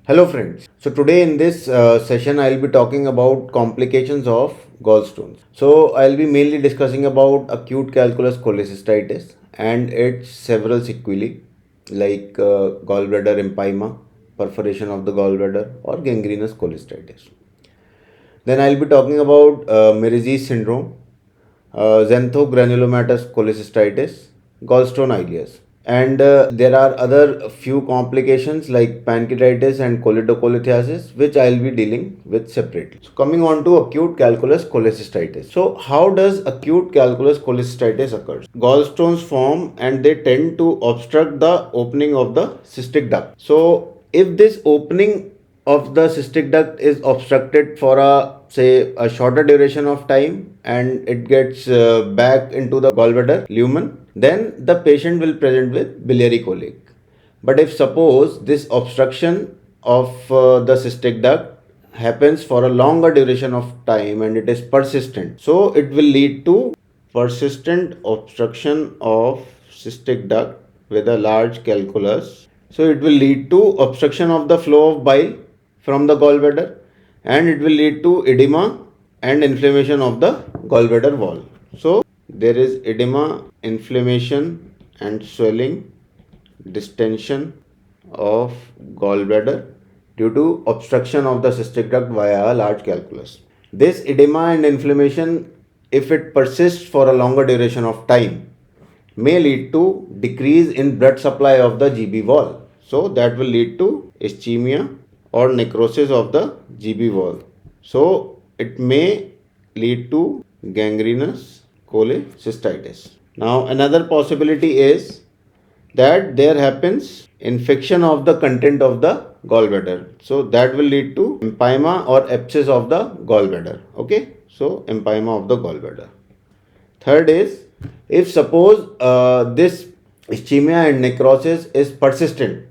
Hello friends. So today in this session I'll be talking about complications of gallstones. So I'll be mainly discussing about acute calculus cholecystitis and its several sequelae like gallbladder empyema, perforation of the gallbladder or gangrenous cholecystitis. Then I'll be talking about Mersey's syndrome, xanthogranulomatous cholecystitis, gallstone ileus. And there are other few complications like pancreatitis and choledocholitis, which I'll be dealing with separately. So coming on to acute calculus cholecystitis. So how does acute calculus cholecystitis occur? Gallstones form and they tend to obstruct the opening of the cystic duct. So if this opening of the cystic duct is obstructed for a shorter duration of time and it gets back into the gallbladder lumen, then the patient will present with biliary colic. But if suppose this obstruction of the cystic duct happens for a longer duration of time and it is persistent, so it will lead to persistent obstruction of cystic duct with a large calculus. So it will lead to obstruction of the flow of bile from the gallbladder and it will lead to edema and inflammation of the gallbladder wall. So there is edema, inflammation and swelling, distension of gallbladder due to obstruction of the cystic duct via a large calculus. This edema and inflammation, if it persists for a longer duration of time, may lead to decrease in blood supply of the GB wall. So that will lead to ischemia or necrosis of the GB wall. So it may lead to gangrenous cholecystitis. Now another possibility is that there happens infection of the content of the gallbladder. So that will lead to empyema or abscess of the gallbladder. Okay, so empyema of the gallbladder. Third is, if suppose this ischemia and necrosis is persistent,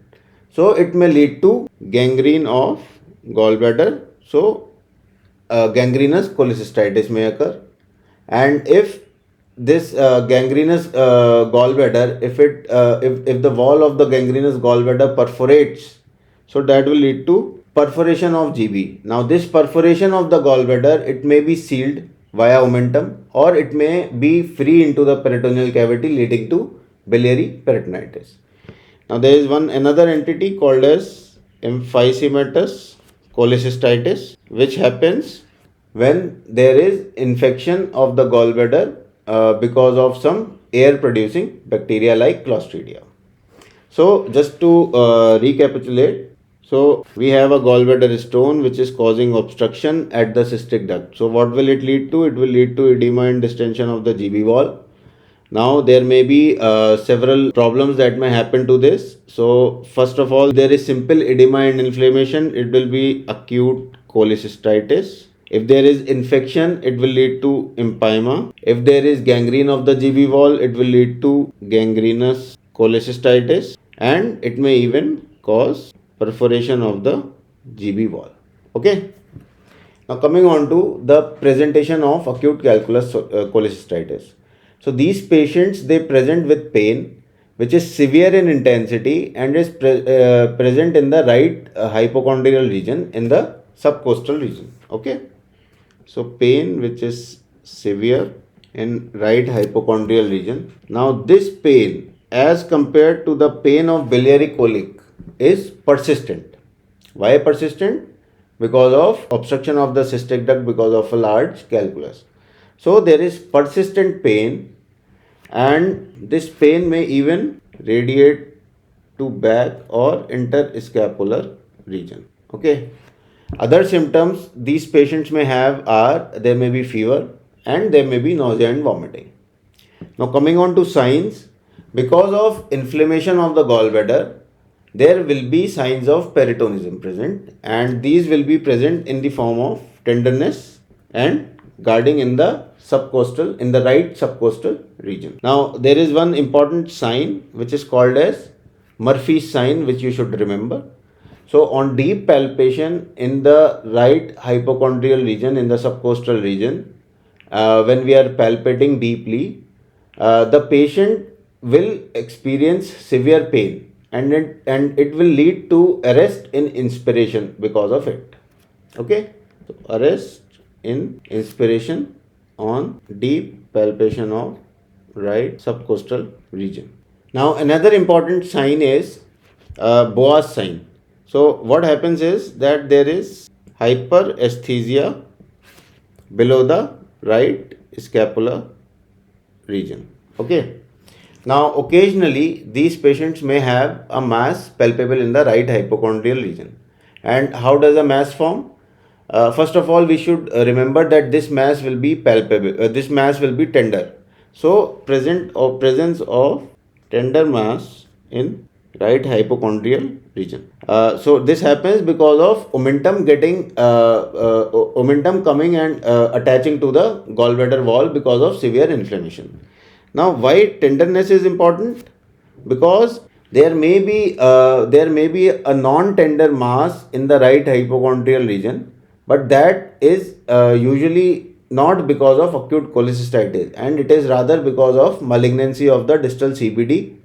so it may lead to gangrene of gallbladder. So gangrenous cholecystitis may occur. And if this gangrenous gallbladder, if the wall of the gangrenous gallbladder perforates, so that will lead to perforation of GB. Now this perforation of the gallbladder, it may be sealed via omentum or it may be free into the peritoneal cavity leading to biliary peritonitis. Now there is another entity called as emphysematous cholecystitis, which happens when there is infection of the gallbladder because of some air producing bacteria like Clostridia. So just to recapitulate, so we have a gallbladder stone which is causing obstruction at the cystic duct. So what will it lead to? It will lead to edema and distension of the GB wall. Now there may be several problems that may happen to this. So first of all, there is simple edema and inflammation. It will be acute cholecystitis. If there is infection, it will lead to empyema. If there is gangrene of the GB wall, it will lead to gangrenous cholecystitis and it may even cause perforation of the GB wall. Okay. Now coming on to the presentation of acute calculus cholecystitis. So these patients, they present with pain which is severe in intensity and is present in the right hypochondrial region in the subcostal region. Okay. So pain which is severe in right hypochondrial region. Now this pain as compared to the pain of biliary colic is persistent. Why persistent? Because of obstruction of the cystic duct because of a large calculus. So there is persistent pain and this pain may even radiate to back or interscapular region. Okay. Other symptoms these patients may have are there may be fever and there may be nausea and vomiting. Now coming on to signs, because of inflammation of the gallbladder, there will be signs of peritonism present and these will be present in the form of tenderness and guarding in the right subcostal region. Now there is one important sign which is called as Murphy's sign, which you should remember. So on deep palpation in the right hypochondrial region, in the subcostal region, when we are palpating deeply, the patient will experience severe pain and it will lead to arrest in inspiration because of it. Okay, so arrest in inspiration on deep palpation of right subcostal region. Now another important sign is Boas sign. So what happens is that there is hyperesthesia below the right scapular region. Okay. Now occasionally these patients may have a mass palpable in the right hypochondrial region. And how does a mass form? First of all, we should remember that this mass will be palpable. This mass will be tender. So presence of tender mass in right hypochondrial region. So this happens because of omentum coming and attaching to the gallbladder wall because of severe inflammation. Now, why tenderness is important? Because there may be a non-tender mass in the right hypochondrial region, but that is usually not because of acute cholecystitis, and it is rather because of malignancy of the distal CBD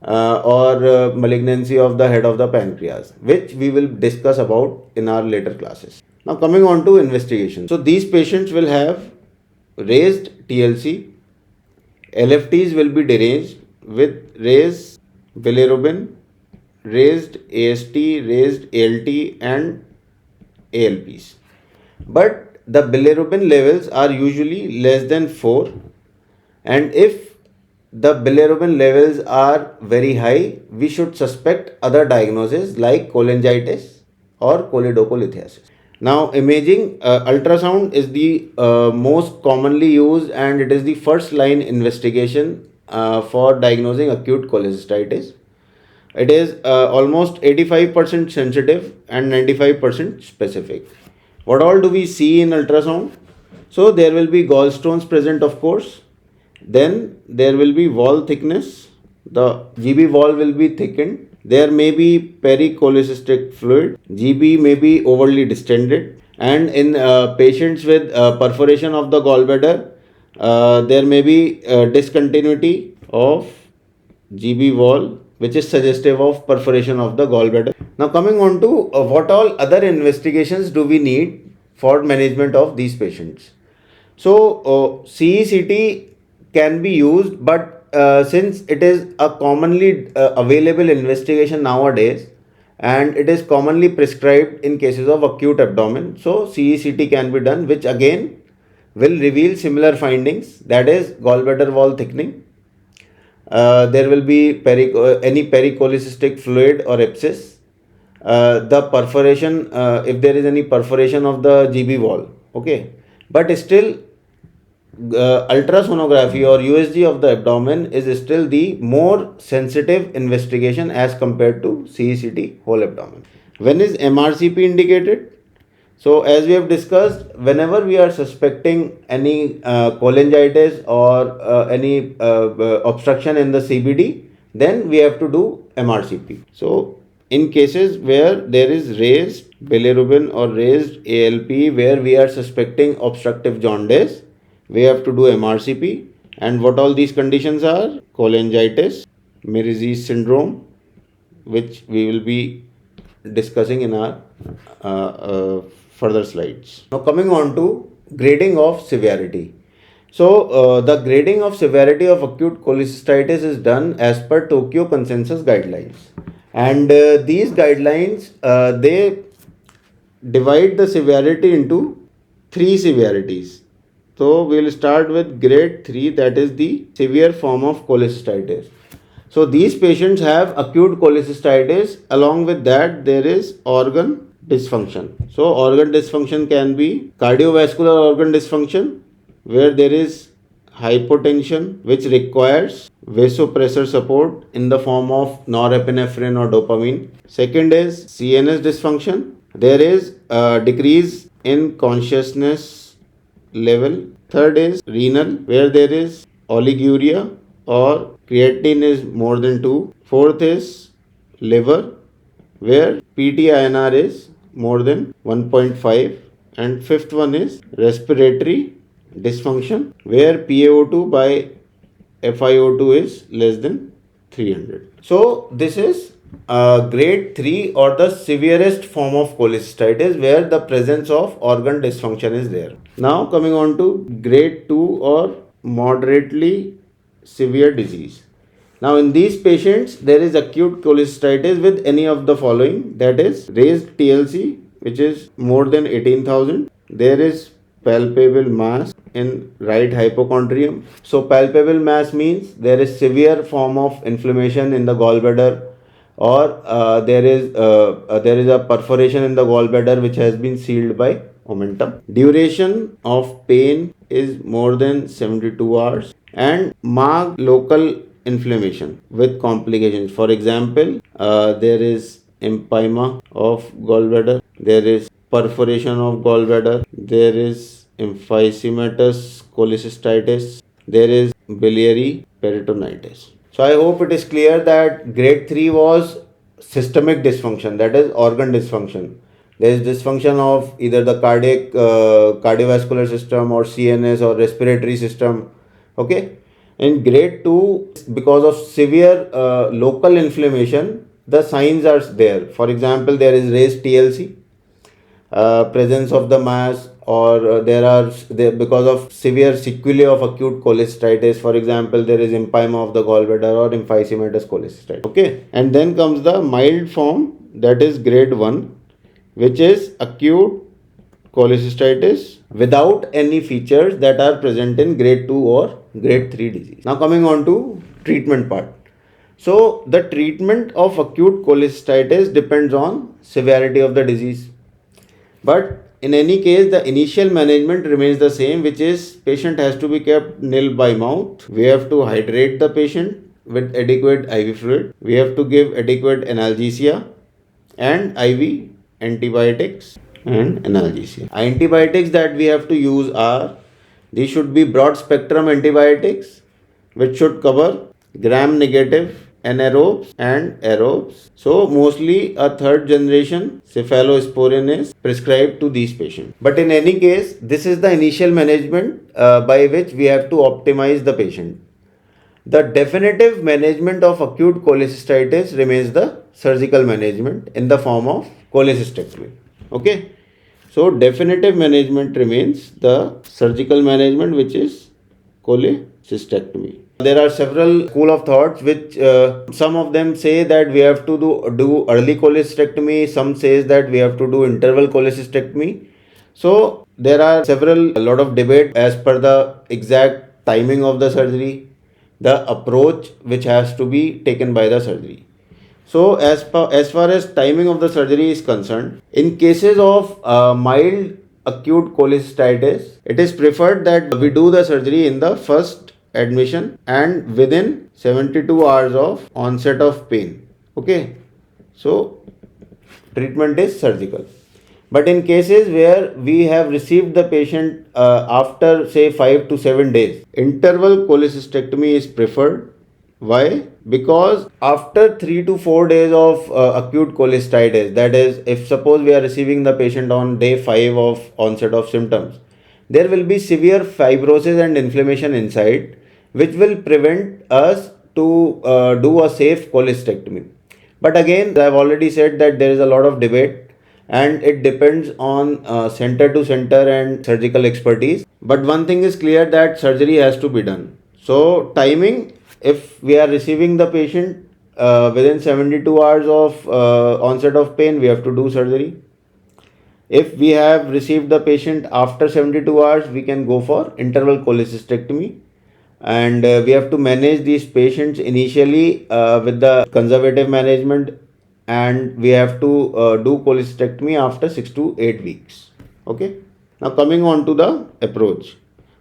or malignancy of the head of the pancreas, which we will discuss about in our later classes. Now, coming on to investigation. So, these patients will have raised TLC. LFTs will be deranged with raised bilirubin, raised AST, raised ALT, and ALPs. But the bilirubin levels are usually less than 4, and if the bilirubin levels are very high, we should suspect other diagnoses like cholangitis or choledocholithiasis. Now, imaging ultrasound is the most commonly used, and it is the first line investigation for diagnosing acute cholecystitis. It is almost 85% sensitive and 95% specific. What all do we see in ultrasound? So there will be gallstones present, of course. Then there will be wall thickness. The GB wall will be thickened. There may be pericholecystic fluid. GB may be overly distended. And in patients with perforation of the gallbladder, there may be discontinuity of GB wall, which is suggestive of perforation of the gallbladder. Now coming on to what all other investigations do we need for management of these patients. So CECT can be used, but since it is a commonly available investigation nowadays and it is commonly prescribed in cases of acute abdomen, so CECT can be done, which again will reveal similar findings, that is gallbladder wall thickening. There will be any pericholecystic fluid or abscess. The perforation, if there is any perforation of the GB wall, okay, but still ultrasonography or USG of the abdomen is still the more sensitive investigation as compared to CECT whole abdomen. When is MRCP indicated? So as we have discussed, whenever we are suspecting any cholangitis or any obstruction in the CBD, then we have to do MRCP. So in cases where there is raised bilirubin or raised ALP, where we are suspecting obstructive jaundice, we have to do MRCP. And what all these conditions are? Cholangitis, Mersey's syndrome, which we will be discussing in our further slides. Now coming on to grading of severity. So the grading of severity of acute cholecystitis is done as per Tokyo consensus guidelines, and these guidelines they divide the severity into 3 severities. So we will start with grade 3, that is the severe form of cholecystitis. So these patients have acute cholecystitis. Along with that, there is organ dysfunction. So organ dysfunction can be cardiovascular organ dysfunction, where there is hypotension which requires vasopressor support in the form of norepinephrine or dopamine. Second is CNS dysfunction. There is a decrease in consciousness level. Third is renal, where there is oliguria or creatinine is more than 2. Fourth is liver, where PT-INR is more than 1.5. And fifth one is respiratory dysfunction, where PaO2 by FiO2 is less than 300. So this is grade 3 or the severest form of cholecystitis where the presence of organ dysfunction is there. Now coming on to grade 2 or moderately severe disease. Now in these patients there is acute cholecystitis with any of the following, that is raised TLC which is more than 18,000. There is palpable mass in right hypochondrium. So palpable mass means there is severe form of inflammation in the gallbladder, or there is a perforation in the gallbladder which has been sealed by omentum. Duration of pain is more than 72 hours and marked local inflammation with complications. For example, there is empyema of gallbladder, there is perforation of gallbladder, there is emphysematous cholecystitis, there is biliary peritonitis. So I hope it is clear that grade 3 was systemic dysfunction, that is organ dysfunction. There is dysfunction of either the cardiovascular system or CNS or respiratory system. Okay. In grade 2, because of severe local inflammation, the signs are there. For example, there is raised TLC, presence of the mass, or because of severe sequelae of acute cholecystitis. For example, there is empyema of the gallbladder or emphysematous cholecystitis. Okay, and then comes the mild form, that is grade 1, which is acute cholecystitis without any features that are present in grade 2 or grade 3 disease. Now coming on to treatment part. So the treatment of acute cholecystitis depends on severity of the disease. But in any case, the initial management remains the same, which is patient has to be kept nil by mouth. We have to hydrate the patient with adequate IV fluid. We have to give adequate analgesia and IV antibiotics and analgesia. Antibiotics that we have to use are, these should be broad spectrum antibiotics which should cover gram negative anaerobes and aerobes. So mostly a third generation cephalosporin is prescribed to these patients. But in any case, this is the initial management by which we have to optimize the patient. The definitive management of acute cholecystitis remains the surgical management in the form of cholecystectomy. Okay. So definitive management remains the surgical management, which is cholecystectomy. There are several school of thoughts which some of them say that we have to do early cholecystectomy, some says that we have to do interval cholecystectomy. So there are a lot of debate as per the exact timing of the surgery, the approach which has to be taken by the surgery. So as far as timing of the surgery is concerned, in cases of mild acute cholecystitis, it is preferred that we do the surgery in the first admission and within 72 hours of onset of pain. Okay, so treatment is surgical. But in cases where we have received the patient after say 5 to 7 days, interval cholecystectomy is preferred. Why? Because after 3 to 4 days of acute cholecystitis, that is, if suppose we are receiving the patient on day 5 of onset of symptoms, there will be severe fibrosis and inflammation inside, which will prevent us to do a safe cholecystectomy. But again, I have already said that there is a lot of debate and it depends on center to center and surgical expertise. But one thing is clear, that surgery has to be done. So timing, if we are receiving the patient within 72 hours of onset of pain, we have to do surgery. If we have received the patient after 72 hours, we can go for interval cholecystectomy. And we have to manage these patients initially with the conservative management, and we have to do cholecystectomy after 6 to 8 weeks. Okay. Now coming on to the approach.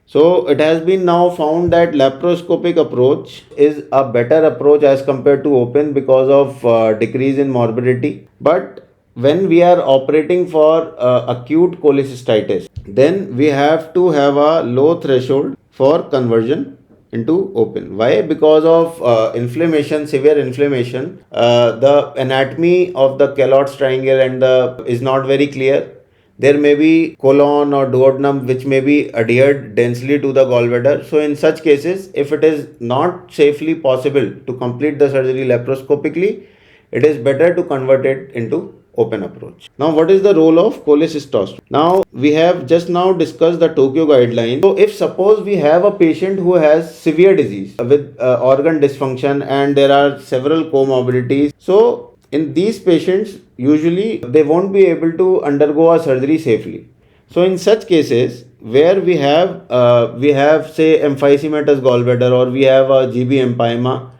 So it has been now found that laparoscopic approach is a better approach as compared to open because of decrease in morbidity. But when we are operating for acute cholecystitis, then we have to have a low threshold for conversion into open. Why? Because of inflammation, severe inflammation, the anatomy of the Kellogg's triangle and is not very clear. There may be colon or duodenum which may be adhered densely to the gallbladder. So in such cases, if it is not safely possible to complete the surgery laparoscopically, it is better to convert it into open approach. Now, what is the role of cholecystoscopy? Now, we have just now discussed the Tokyo guidelines. So, if suppose we have a patient who has severe disease with organ dysfunction and there are several comorbidities, so in these patients, usually they won't be able to undergo a surgery safely. So in such cases where we have say emphysematous gallbladder, or we have a GB empyema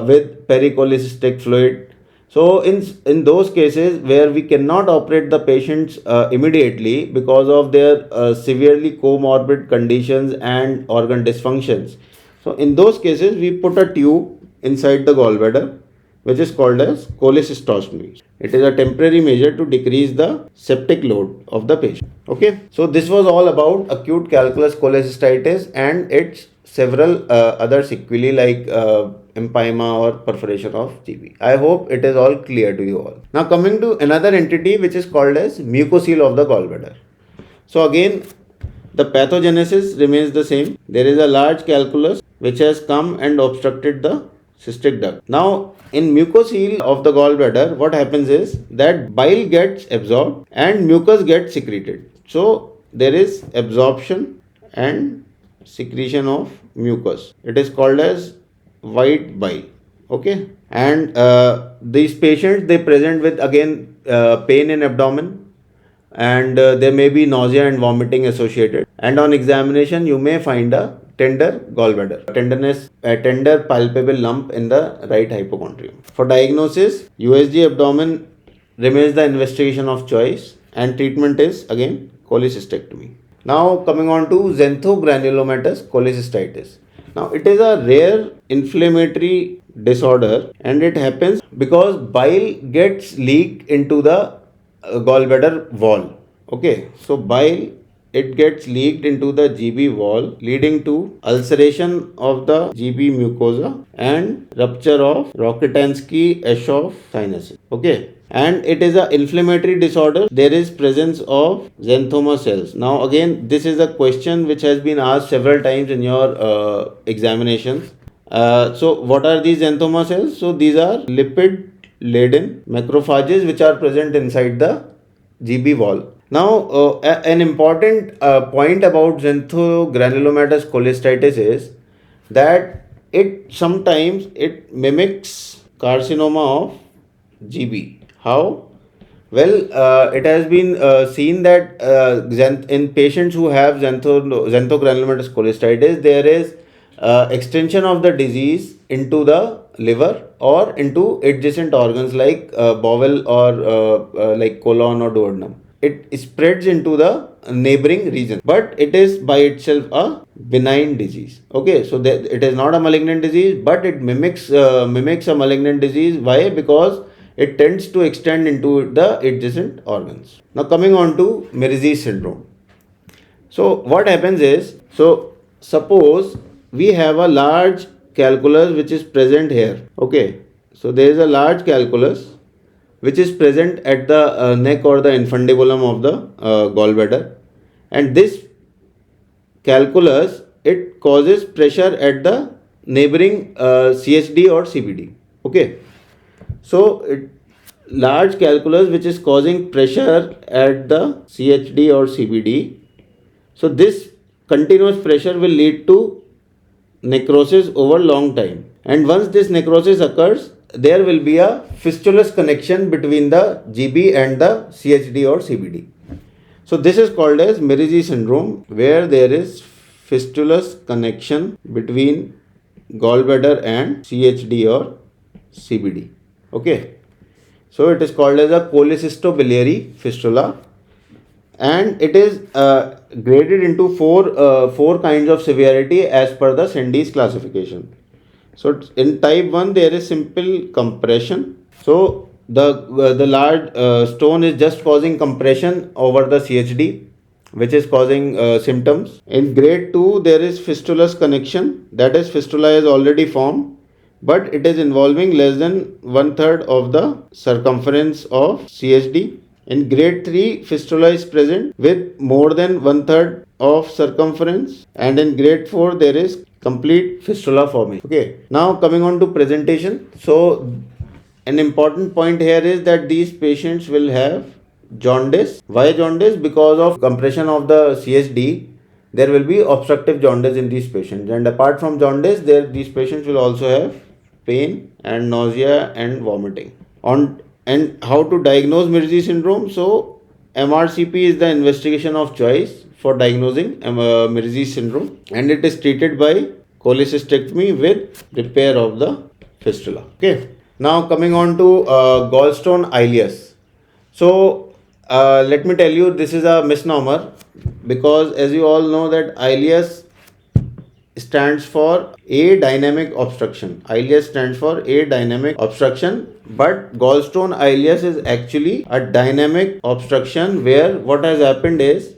with pericholecystic fluid. So in those cases where we cannot operate the patients immediately because of their severely comorbid conditions and organ dysfunctions. So in those cases we put a tube inside the gallbladder, which is called as cholecystoscopy. It is a temporary measure to decrease the septic load of the patient. Okay, so this was all about acute calculus cholecystitis and its several other sequelae like empyema or perforation of GB. I hope it is all clear to you all. Now coming to another entity which is called as mucocele of the gallbladder. So again, the pathogenesis remains the same. There is a large calculus which has come and obstructed the cystic duct. Now, in mucocele of the gallbladder, what happens is that bile gets absorbed and mucus gets secreted. So, there is absorption and secretion of mucus. It is called as white bile. Okay, and these patients, they present with again pain in abdomen, and there may be nausea and vomiting associated, and on examination you may find a tender gallbladder, a tender palpable lump in the right hypochondrium. For diagnosis, USG abdomen remains the investigation of choice, and treatment is again cholecystectomy. Now coming on to xanthogranulomatous cholecystitis. Now it is a rare inflammatory disorder, and it happens because bile gets leaked into the gallbladder wall. Okay, so bile, it gets leaked into the GB wall, leading to ulceration of the GB mucosa and rupture of Rokitansky-Aschoff sinuses. Okay, and it is an inflammatory disorder. There is presence of xanthoma cells. Now again, this is a question which has been asked several times in your examinations. So what are these xanthoma cells? So these are lipid laden macrophages which are present inside the GB wall. Now, an important point about xanthogranulomatous cholecystitis is that it sometimes it mimics carcinoma of GB. How? Well, it has been seen that in patients who have xanthogranulomatous cholecystitis, there is extension of the disease into the liver or into adjacent organs like bowel or like colon or duodenum. It spreads into the neighboring region, but it is by itself a benign disease. Okay, so it is not a malignant disease, but it mimics a malignant disease. Why? Because it tends to extend into the adjacent organs. Now coming on to Mersey's syndrome. So what happens is, so suppose we have a large calculus which is present here. Okay, so there is a large calculus which is present at the neck or the infundibulum of the gallbladder, and this calculus, it causes pressure at the neighboring CHD or CBD. Okay, so large calculus which is causing pressure at the CHD or CBD. So this continuous pressure will lead to necrosis over long time, and once this necrosis occurs, there will be a fistulous connection between the GB and the CHD or CBD. So this is called as Mersey syndrome, where there is fistulous connection between gallbladder and CHD or CBD. Okay, so it is called as a cholecystobiliary fistula, and it is graded into four kinds of severity as per the Sendy's classification. So in type 1 there is simple compression. So the large stone is just causing compression over the CHD, which is causing symptoms. In grade 2 there is fistulous connection, that is fistula is already formed, but it is involving less than 1/3 of the circumference of CHD. In grade 3 fistula is present with more than 1/3 of circumference, and in grade 4 there is complete fistula formation. Okay, now coming on to presentation. So an important point here is that these patients will have jaundice. Why jaundice? Because of compression of the CSD, there will be obstructive jaundice in these patients. And apart from jaundice, these patients will also have pain and nausea and vomiting. And how to diagnose Mirzi syndrome? So MRCP is the investigation of choice for diagnosing Mirzi syndrome, and it is treated by cholecystectomy with repair of the fistula. Okay. Now coming on to gallstone ileus. So let me tell you, this is a misnomer, because as you all know that ileus stands for a dynamic obstruction. Ileus stands for a dynamic obstruction, but gallstone ileus is actually a dynamic obstruction where what has happened is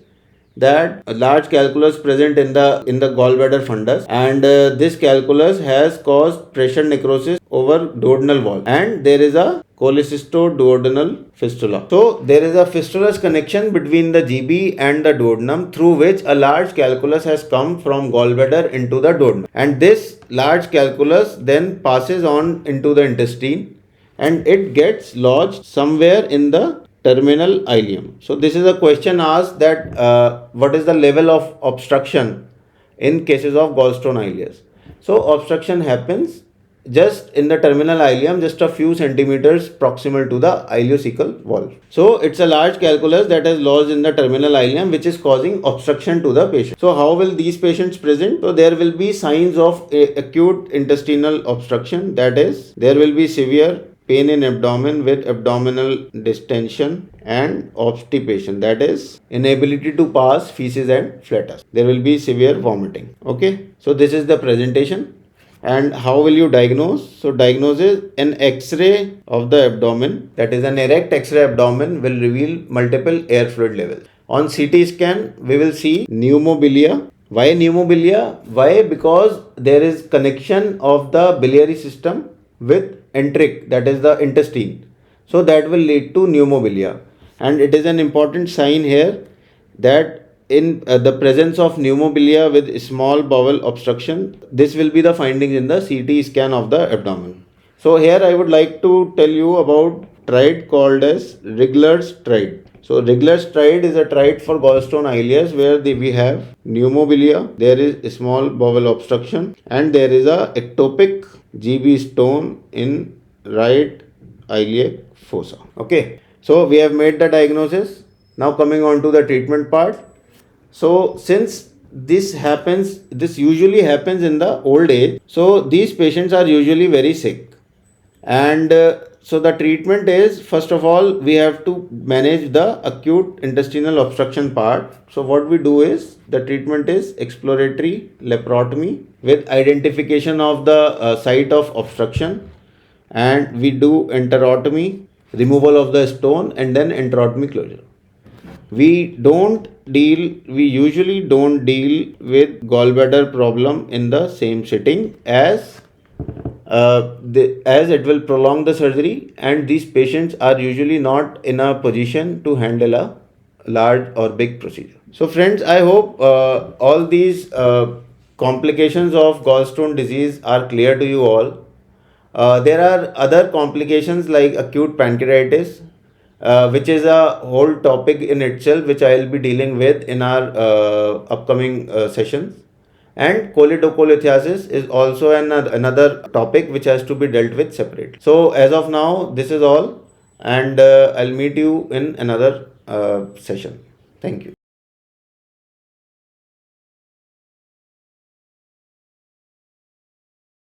that a large calculus present in the gallbladder fundus, and this calculus has caused pressure necrosis over duodenal wall, and there is a cholecystoduodenal fistula. So there is a fistulous connection between the GB and the duodenum, through which a large calculus has come from gallbladder into the duodenum, and this large calculus then passes on into the intestine, and it gets lodged somewhere in the terminal ileum. So this is a question asked that what is the level of obstruction in cases of gallstone ileus. So obstruction happens just in the terminal ileum, just a few centimeters proximal to the ileocecal wall. So it's a large calculus that is lodged in the terminal ileum, which is causing obstruction to the patient. So how will these patients present? So there will be signs of acute intestinal obstruction, that is, there will be severe pain in abdomen with abdominal distension and obstipation, that is, inability to pass feces and flatus. There will be severe vomiting. Okay, so this is the presentation. And how will you diagnose? So diagnosis, an X-ray of the abdomen, that is an erect X-ray abdomen, will reveal multiple air fluid levels. On CT scan, we will see pneumobilia. Why pneumobilia? Why? Because there is connection of the biliary system with enteric, that is the intestine. So that will lead to pneumobilia, and it is an important sign here that in the presence of pneumobilia with small bowel obstruction, this will be the findings in the CT scan of the abdomen. So here I would like to tell you about tride called as Rigler's tride. So Rigler's tride is a tride for gallstone ileus where we have pneumobilia, there is small bowel obstruction, and there is a ectopic GB stone in right iliac fossa. Okay, so we have made the diagnosis. Now coming on to the treatment part. So since this usually happens in the old age, so these patients are usually very sick, and so the treatment is, first of all, we have to manage the acute intestinal obstruction part. So what we do is, the treatment is exploratory laparotomy with identification of the site of obstruction, and we do enterotomy, removal of the stone, and then enterotomy closure. We usually don't deal with gallbladder problem in the same sitting, as it will prolong the surgery, and these patients are usually not in a position to handle a large or big procedure. So friends, I hope all these complications of gallstone disease are clear to you all. There are other complications like acute pancreatitis, which is a whole topic in itself, which I will be dealing with in our upcoming sessions. And cholelithiasis is also another topic which has to be dealt with separately. So as of now, this is all, and I'll meet you in another session. Thank you.